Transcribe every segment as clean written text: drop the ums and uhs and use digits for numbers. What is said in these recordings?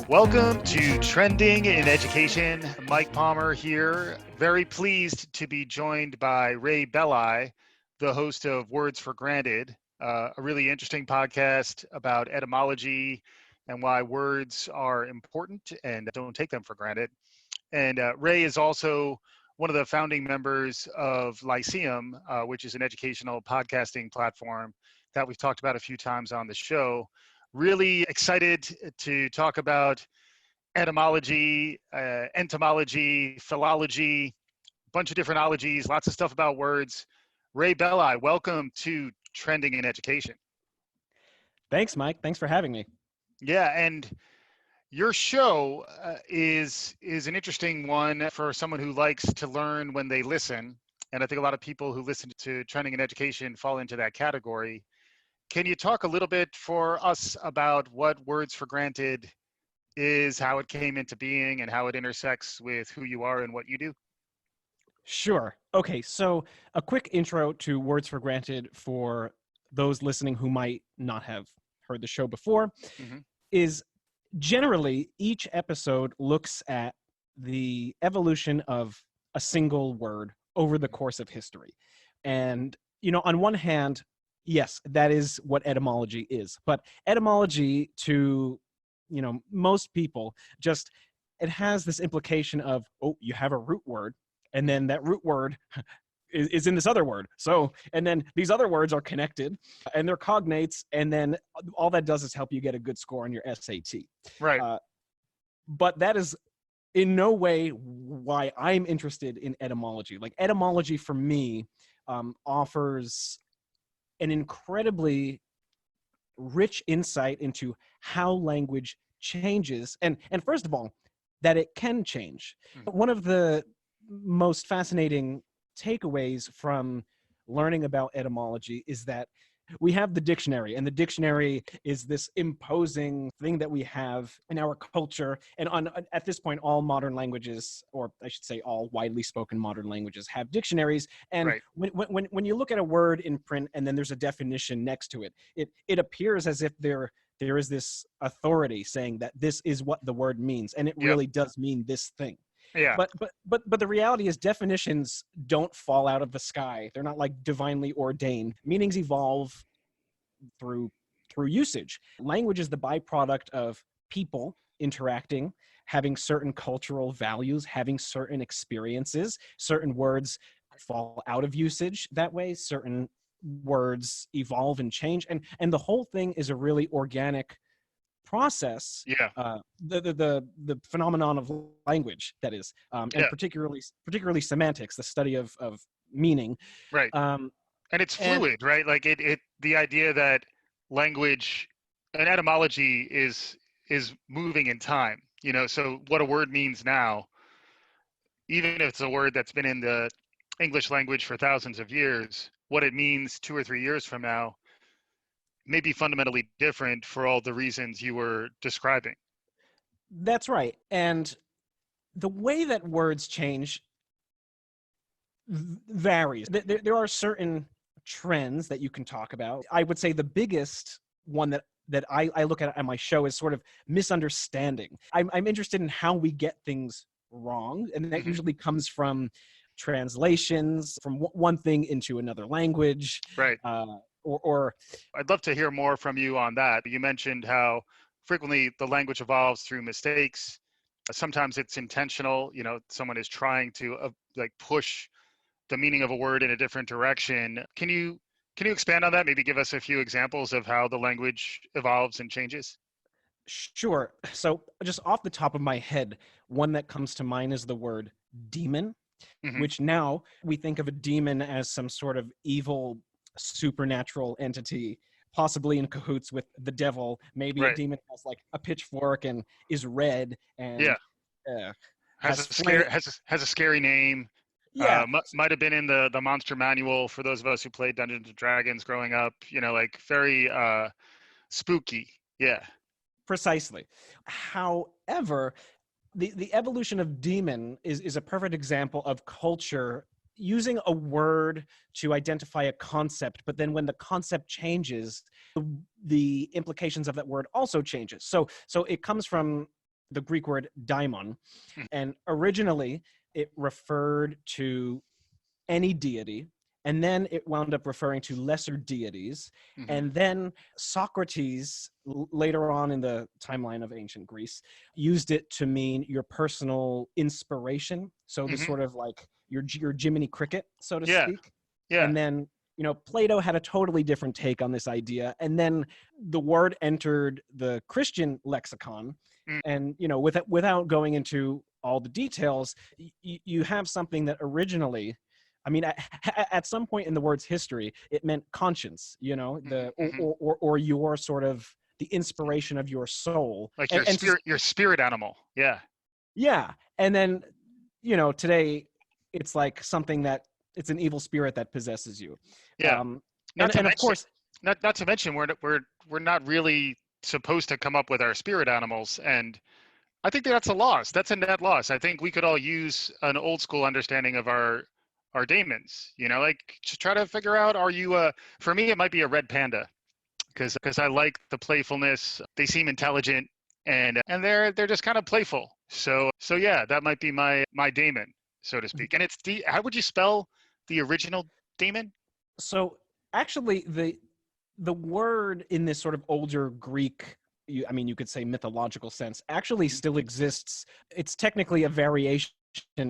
Welcome to Trending in Education. Mike Palmer here. Very pleased to be joined by Ray Belli, the host of Words for Granted, a really interesting podcast about etymology and why words are important and don't take them for granted. And Ray is also one of the founding members of Lyceum, which is an educational podcasting platform that we've talked about a few times on the show. Really excited to talk about etymology, entomology, philology, a bunch of different ologies, lots of stuff about words. Ray Belli, welcome to Trending in Education. Thanks, Mike. Thanks for having me. Yeah, and your show is an interesting one for someone who likes to learn when they listen. And I think a lot of people who listen to Trending in Education fall into that category. Can you talk a little bit for us about what Words for Granted is, how it came into being, and how it intersects with who you are and what you do? Sure. Okay, so a quick intro to Words for Granted for those listening who might not have heard the show before is generally each episode looks at the evolution of a single word over the course of history. And, on one hand, yes, that is what etymology is. But etymology to, most people it has this implication of, you have a root word, and then that root word is in this other word. So, and then these other words are connected and they're cognates. And then all that does is help you get a good score on your SAT. Right. But that is in no way why I'm interested in etymology. Like etymology for me offers an incredibly rich insight into how language changes. And first of all, that it can change. One of the most fascinating takeaways from learning about etymology is that we have the dictionary, and the dictionary is this imposing thing that we have in our culture. And at this point, all modern languages, or I should say all widely spoken modern languages, have dictionaries. And Right. when you look at a word in print and then there's a definition next to it, it appears as if there is this authority saying that this is what the word means, and it really does mean this thing. Yeah. But the reality is definitions don't fall out of the sky. They're not like divinely ordained. Meanings evolve through usage. Language is the byproduct of people interacting, having certain cultural values, having certain experiences. Certain words fall out of usage that way. Certain words evolve and change. And the whole thing is a really organic process. The phenomenon of language, that is, and particularly semantics, the study of meaning. Right. And it's fluid, right? Like the idea that language and etymology is moving in time. So what a word means now, even if it's a word that's been in the English language for thousands of years, what it means 2 or 3 years from now may be fundamentally different for all the reasons you were describing. That's right. And the way that words change varies. There are certain trends that you can talk about. I would say the biggest one that I look at on my show is sort of misunderstanding. I'm interested in how we get things wrong, and that usually comes from translations from one thing into another language. Right. Or I'd love to hear more from you on that. You mentioned how frequently the language evolves through mistakes. Sometimes it's intentional. Someone is trying to push the meaning of a word in a different direction. Can you expand on that? Maybe give us a few examples of how the language evolves and changes? Sure. So just off the top of my head, one that comes to mind is the word demon, which now we think of a demon as some sort of evil supernatural entity, possibly in cahoots with the devil. Maybe a demon has like a pitchfork and is red and has a scary name. Might have been in the monster manual for those of us who played Dungeons and Dragons growing up. Very spooky. Yeah. Precisely. However, the evolution of demon is a perfect example of culture using a word to identify a concept, but then when the concept changes, the implications of that word also changes. So it comes from the Greek word daimon. Mhm. And originally it referred to any deity. And then it wound up referring to lesser deities. Mhm. And then Socrates, later on in the timeline of ancient Greece, used it to mean your personal inspiration. So the Mhm. sort of like your Jiminy Cricket, so to Yeah. speak. Yeah. And then, Plato had a totally different take on this idea. And then the word entered the Christian lexicon. Mm. And, without going into all the details, you have something that originally, I mean, at some point in the word's history, it meant conscience, Mhm. the Mhm. or your sort of the inspiration of your soul, Like and to, your spirit animal. Yeah. yeah, and then today it's like something that it's an evil spirit that possesses you, Yeah. um, Not to and of mention, course, not to mention, we're not really supposed to come up with our spirit animals, and I think that's a loss. That's a net loss. I think we could all use an old school understanding of our daemons. Like just try to figure out, are you a? For me, it might be a red panda because I like the playfulness. They seem intelligent and they're just kind of playful. So yeah, that might be my daemon, so to speak. And it's how would you spell the original daemon? so actually the word in this sort of older Greek, I mean, you could say mythological sense, actually Mhm. still exists. It's technically a variation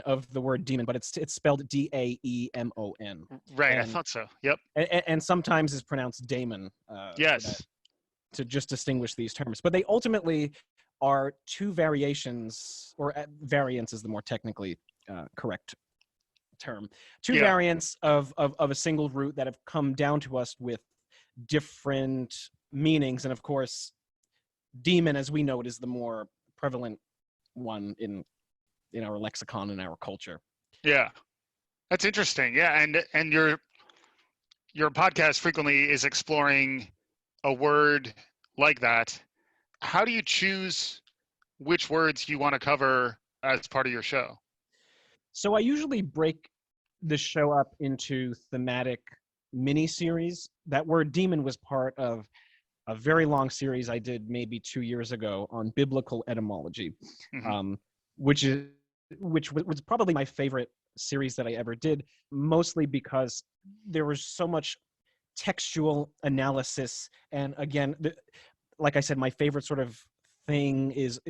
of the word demon, but it's spelled Daemon, Right, I and thought so. Yep. and sometimes is pronounced daemon, so that Yes. to just distinguish these terms. But they ultimately are two variations, or variants is the more technically correct term. Two Yeah. variants of a single root that have come down to us with different meanings, and of course, demon, as we know it, is the more prevalent one in our lexicon and our culture. Yeah. That's interesting. Yeah, and your podcast frequently is exploring a word like that. How do you choose which words you want to cover as part of your show? So I usually break the show up into thematic mini series. That word demon was part of a very long series I did maybe 2 years ago on biblical etymology, Hmm. um, which is which was probably my favorite series that I ever did, mostly because there was so much textual analysis. And again, like I said, my favorite sort of thing is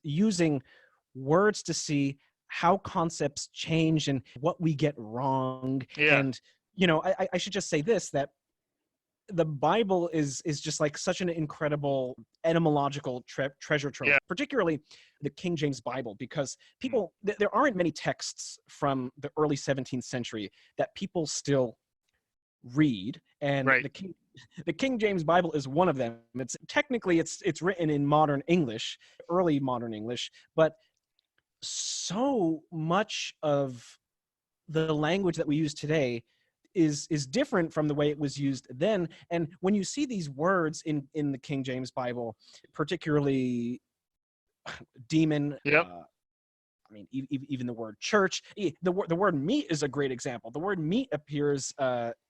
using words to see how concepts change and what we get wrong. Yeah. And I should just say this, that the Bible is just like such an incredible etymological treasure trove, Yeah. particularly the King James Bible, because Mm. there aren't many texts from the early 17th century that people still read, and Right. the King James Bible is one of them. It's technically it's written in modern English, early modern English, but so much of the language that we use today is different from the way it was used then. And when you see these words in the King James Bible, particularly demon, Yep. I mean, even the word church, the word meat is a great example. The word meat appears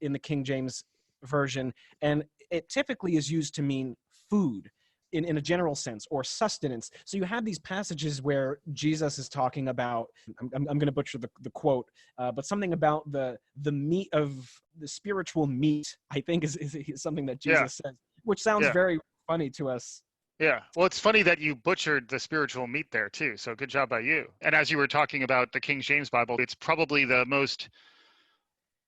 in the King James version, and it typically is used to mean food in a general sense, or sustenance. So you have these passages where Jesus is talking about, I'm going to butcher the quote, but something about the meat of the spiritual meat, I think is something that Yeah. Jesus says, which sounds Yeah. very funny to us. Yeah. Well, it's funny that you butchered the spiritual meat there too. So good job by you. And as you were talking about the King James Bible, it's probably the most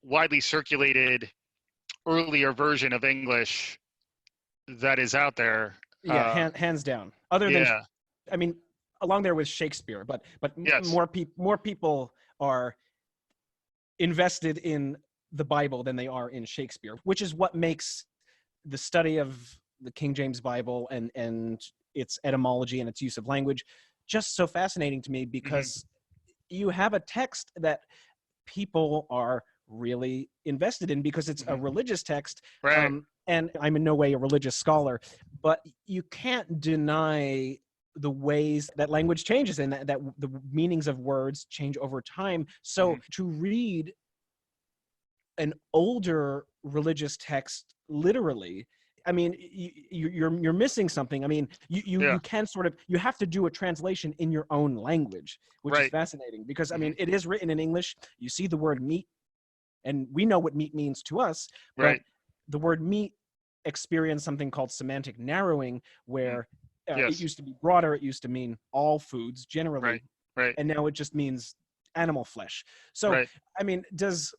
widely circulated earlier version of English that is out there. Yeah, hands down. Other than, Yeah. I mean, along there with Shakespeare, but Yes. more people are invested in the Bible than they are in Shakespeare, which is what makes the study of the King James Bible and its etymology and its use of language just so fascinating to me, Hmm. because you have a text that people are really invested in because it's a Hmm. religious text. Right. And I'm in no way a religious scholar, but you can't deny the ways that language changes, and that the meanings of words change over time. So Hmm. to read an older religious text literally, I mean, you're missing something. I mean, Yeah. you can sort of, you have to do a translation in your own language, which is Right. fascinating because I Hmm. mean, it is written in English. You see the word meat, and we know what meat means to us, but Right. the word meat experienced something called semantic narrowing, Hmm. where it Yes. used to be broader. It used to mean all foods Right. generally, Right. and now it just means animal flesh. So, Right. I mean, does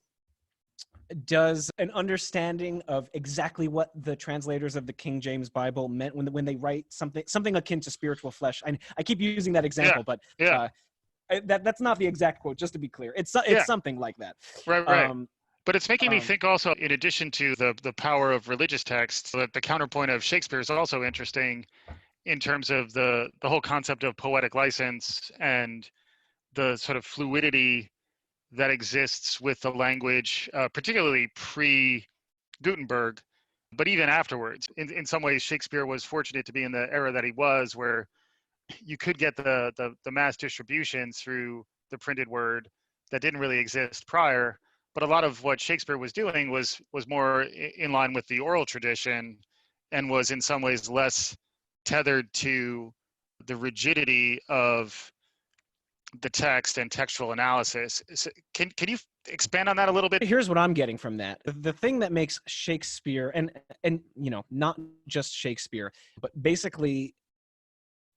an understanding of exactly what the translators of the King James Bible meant when they write something akin to spiritual flesh? I keep using that Yeah. example, but Yeah. uh, that's not the exact quote. Just to be clear, it's Yeah. something like that. Right. Right. Um, But it's making me um, think also, in addition to the power of religious texts, that the counterpoint of Shakespeare is also interesting in terms of the whole concept of poetic license and the sort of fluidity that exists with the language, particularly pre Gutenberg, but even afterwards. In some ways, Shakespeare was fortunate to be in the era that he was, where you could get the mass distribution through the printed word that didn't really exist prior. But a lot of what Shakespeare was doing was more in line with the oral tradition, and was in some ways less tethered to the rigidity of the text and textual analysis. Can you expand on that a little bit? Here's what I'm getting from that. The thing that makes Shakespeare, and not just Shakespeare, but basically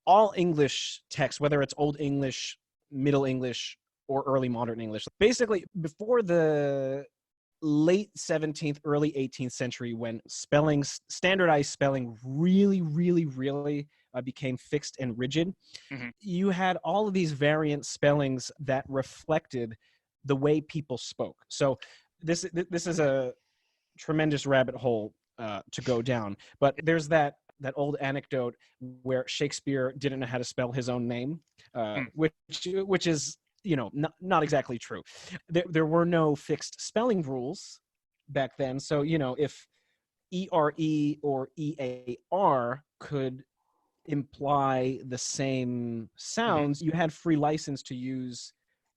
all English text, whether it's Old English, Middle English, or early modern English, basically before the late 17th, early 18th century, when standardized spelling really became fixed and rigid, Hmm. you had all of these variant spellings that reflected the way people spoke. So this is a tremendous rabbit hole to go down, but there's that old anecdote where Shakespeare didn't know how to spell his own name, which is not exactly true. There were no fixed spelling rules back then, so if ERE or EAR could imply the same Hmm. sounds, you had free license to use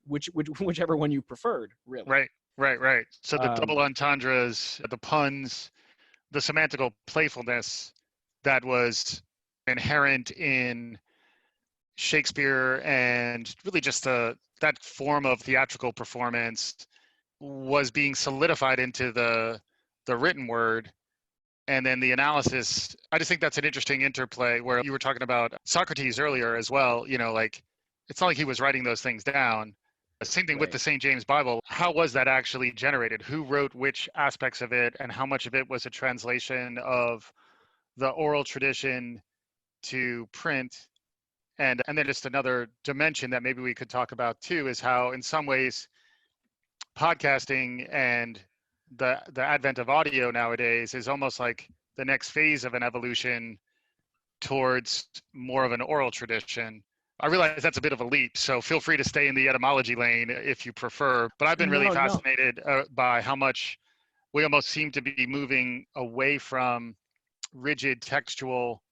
whichever one you preferred, really. Right, right, right. So the Um, double entendres, the puns, the semantical playfulness that was inherent in Shakespeare, and really just that form of theatrical performance was being solidified into the written word. And then the analysis, I just think that's an interesting interplay, where you were talking about Socrates earlier as well. Like, it's not like he was writing those things down. Same thing with the right. St. James Bible. How was that actually generated? Who wrote which aspects of it, and how much of it was a translation of the oral tradition to print? And then just another dimension that maybe we could talk about too is how, in some ways, podcasting and the advent of audio nowadays is almost like the next phase of an evolution towards more of an oral tradition. I realize that's a bit of a leap, so feel free to stay in the etymology lane if you prefer. But I've been really No, no. fascinated by how much we almost seem to be moving away from rigid textual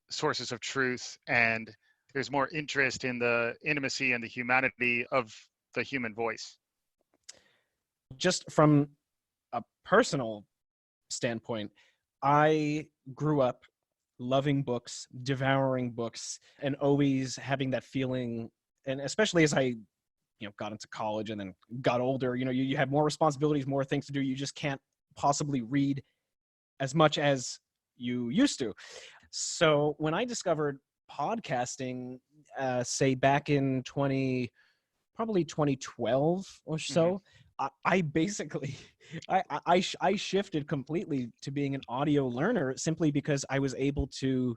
sources of truth, and there's more interest in the intimacy and the humanity of the human voice. Just from a personal standpoint, I grew up loving books, devouring books, and always having that feeling. And especially as I, got into college and then got older, you have more responsibilities, more things to do. You just can't possibly read as much as you used to. So when I discovered podcasting, say back in probably 2012 or Mm-hmm. so, I basically I shifted completely to being an audio learner simply because I was able to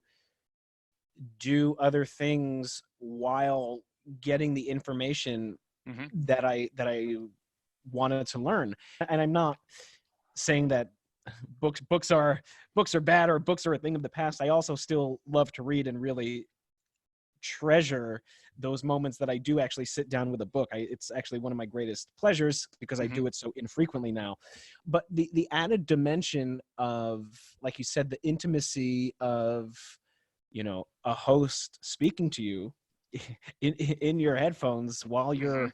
do other things while getting the information Mm-hmm. that I wanted to learn. And I'm not saying that books are bad or books are a thing of the past. I also still love to read and really treasure those moments that I do actually sit down with a book. It's actually one of my greatest pleasures because I Mm-hmm. do it so infrequently now. But the added dimension of, like you said, the intimacy of a host speaking to you in your headphones while Mm-hmm.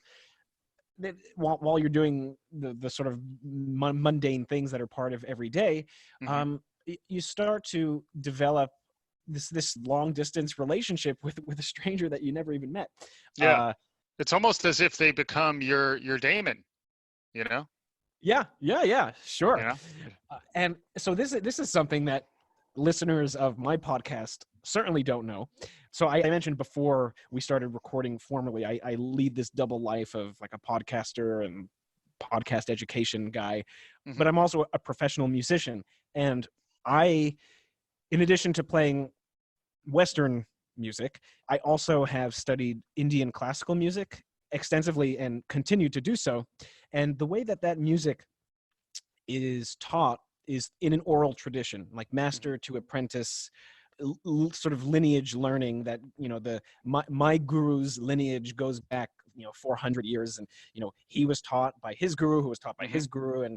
you're doing the sort of mundane things that are part of every day. Mm-hmm. you start to develop this long distance relationship with a stranger that you never even met. Yeah. It's almost as if they become your daemon, you know? Yeah, You sure. know? And so this is something that listeners of my podcast certainly don't know. So I mentioned before we started recording formally, I lead this double life of like a podcaster and podcast education guy, Hmm. but I'm also a professional musician. And I, in addition to playing Western music, I also have studied Indian classical music extensively and continue to do so. And the way that that music is taught is in an oral tradition, like Hmm. master to apprentice, sort of lineage learning that, my guru's lineage goes back 400 years, and he was taught by his guru who was taught by Hmm. his guru,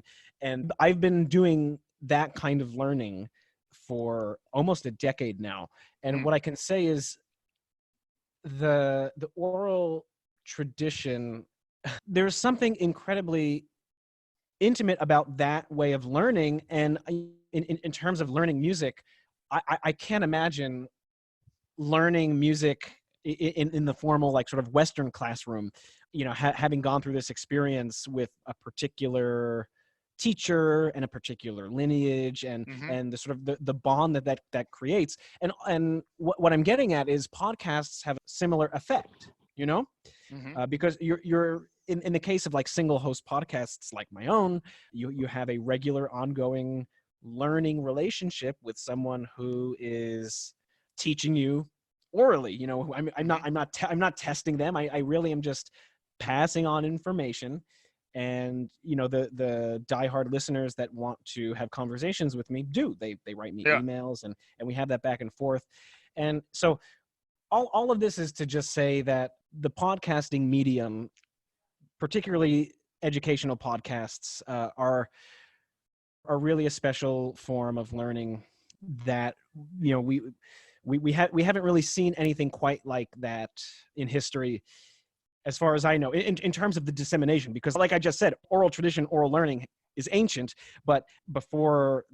and I've been doing that kind of learning for almost a decade now. And Mm. what I can say is the oral tradition, there's something incredibly intimate about that way of learning. And in terms of learning music, I can't imagine learning music in the formal, like, sort of Western classroom, having gone through this experience with a particular teacher and a particular lineage, Hmm. and the sort of the bond that creates. And what I'm getting at is podcasts have a similar effect, Hmm. because you're in the case of like single host podcasts like my own, you have a regular ongoing learning relationship with someone who is teaching you orally. Hmm. I'm not testing them. I really am just passing on information. And the diehard listeners that want to have conversations with me they write me Yeah. emails, and we have that back and forth. And so all of this is to just say that the podcasting medium, particularly educational podcasts, are really a special form of learning that we haven't really seen anything quite like that in history, as far as I know, in terms of the dissemination. Because, like I just said, oral tradition, oral learning is ancient, but before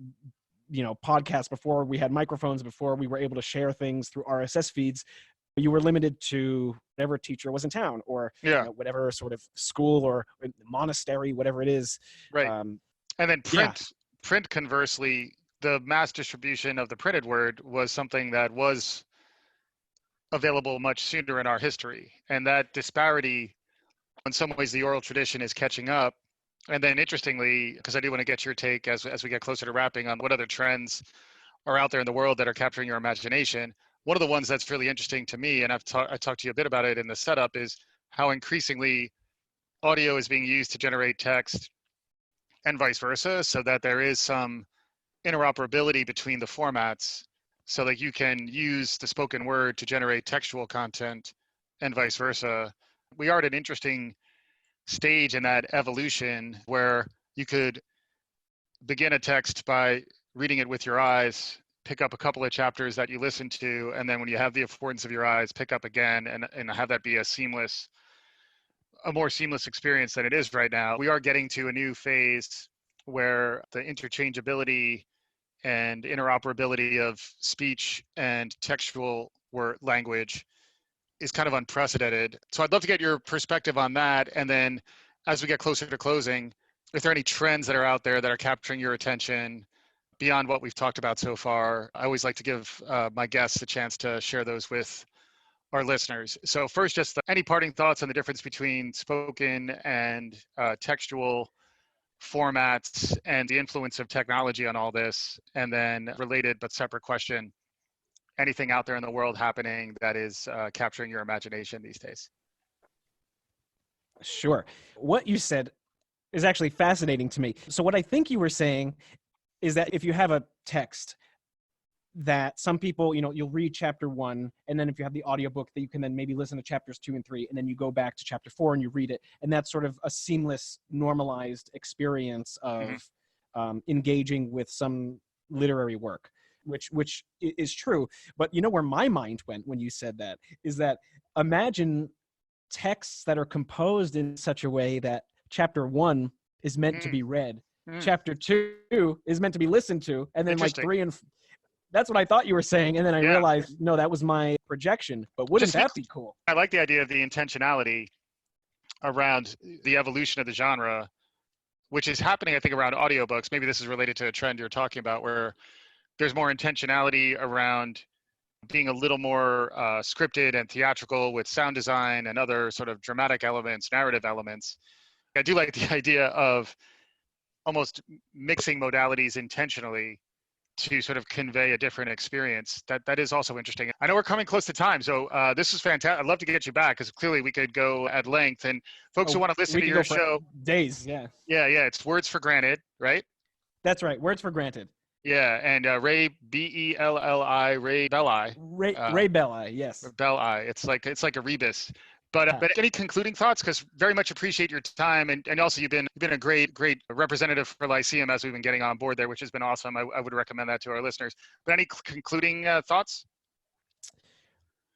podcasts, before we had microphones, before we were able to share things through RSS feeds, you were limited to whatever teacher was in town, or Yeah. whatever sort of school or monastery, whatever it is. Right. um, And then yeah, print conversely, the mass distribution of the printed word was something that was available much sooner in our history. And that disparity, in some ways, the oral tradition is catching up. And then interestingly, because I do want to get your take as we get closer to wrapping on what other trends are out there in the world that are capturing your imagination. One of the ones that's really interesting to me, and I talked to you a bit about it in the setup, is how increasingly audio is being used to generate text and vice versa, so that there is some interoperability between the formats, so that you can use the spoken word to generate textual content and vice versa. We are at an interesting stage in that evolution where you could begin a text by reading it with your eyes, pick up a couple of chapters that you listen to, and then when you have the affordance of your eyes, pick up again and have that be a more seamless experience than it is right now. We are getting to a new phase where the interchangeability and interoperability of speech and textual word language is kind of unprecedented. So I'd love to get your perspective on that. And then as we get closer to closing, if there are any trends that are out there that are capturing your attention beyond what we've talked about so far, I always like to give my guests a chance to share those with our listeners. So first, just any parting thoughts on the difference between spoken and textual formats and the influence of technology on all this. And then related but separate question, anything out there in the world happening that is capturing your imagination these days? sure. What you said is actually fascinating to me. So what I think you were saying is that if you have a text that some people, you'll read chapter 1, and then if you have the audiobook, that you can then maybe listen to chapters 2 and 3, and then you go back to chapter 4 and you read it, and that's sort of a seamless, normalized experience Mm-hmm. of engaging with some literary work, which is true. But where my mind went when you said that is that, imagine texts that are composed in such a way that chapter 1 is meant to Mm. be read Mm, chapter 2 is meant to be listened to, and then like interesting. 3 and that's what I thought you were saying, and then I Yeah. realized no, that was my projection. But wouldn't Just to be that be cool? I like the idea of the intentionality around the evolution of the genre, which is happening, I think, around audiobooks. Maybe this is related to a trend you're talking about where there's more intentionality around being a little more scripted and theatrical with sound design and other sort of dramatic elements, narrative elements. I do like the idea of almost mixing modalities intentionally to sort of convey a different experience. That is also interesting. I know we're coming close to time, so this is fantastic. I'd love to get you back because clearly we could go at length. And folks who want to listen We to could your go for show, days. Yeah, yeah, it's Words for Granted, right? that's right. Words for granted. Yeah, and Ray Belli, Ray Belli, Ray Belli, yes. Belli. It's like a rebus. But any concluding thoughts? Because very much appreciate your time, and also you've been a great representative for Lyceum as we've been getting on board there, which has been awesome. I would recommend that to our listeners. But any concluding thoughts?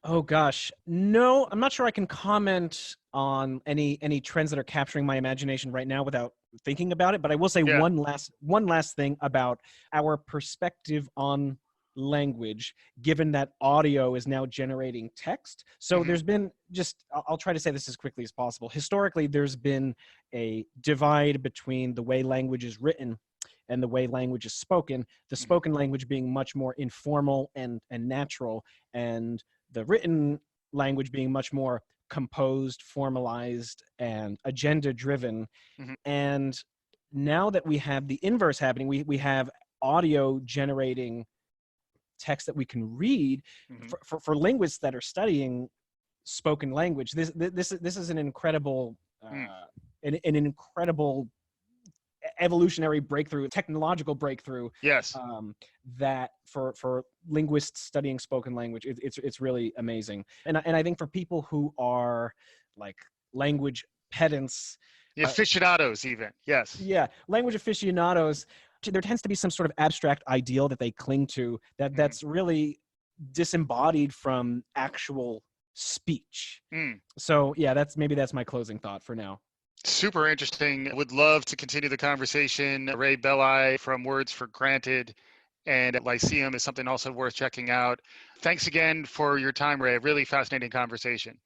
Oh gosh, no, I'm not sure I can comment on any trends that are capturing my imagination right now without thinking about it. But I will say Yeah. one last thing about our perspective on language, given that audio is now generating text. So Mhm. there's been I'll try to say this as quickly as possible. Historically, there's been a divide between the way language is written and the way language is spoken. The Mhm. spoken language being much more informal and natural, and the written language being much more composed, formalized, and agenda driven. Mhm. And now that we have the inverse happening, we have audio generating text that we can read. Mhm. For linguists that are studying spoken language, this is an incredible Mm. an incredible evolutionary breakthrough, technological breakthrough, Yes. that for linguists studying spoken language, it's really amazing. And I think for people who are like language pedants, The uh, aficionados, even. Yes. yeah, language aficionados, there tends to be some sort of abstract ideal that they cling to Mhm. that's really disembodied from actual speech. Mm. So yeah, that's my closing thought for now. Super interesting. Would love to continue the conversation. Ray Belli from Words for Granted and Lyceum is something also worth checking out. Thanks again for your time, Ray. Really fascinating conversation.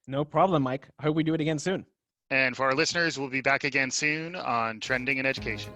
No problem, Mike. I hope we do it again soon. And for our listeners, we'll be back again soon on Trending in Education.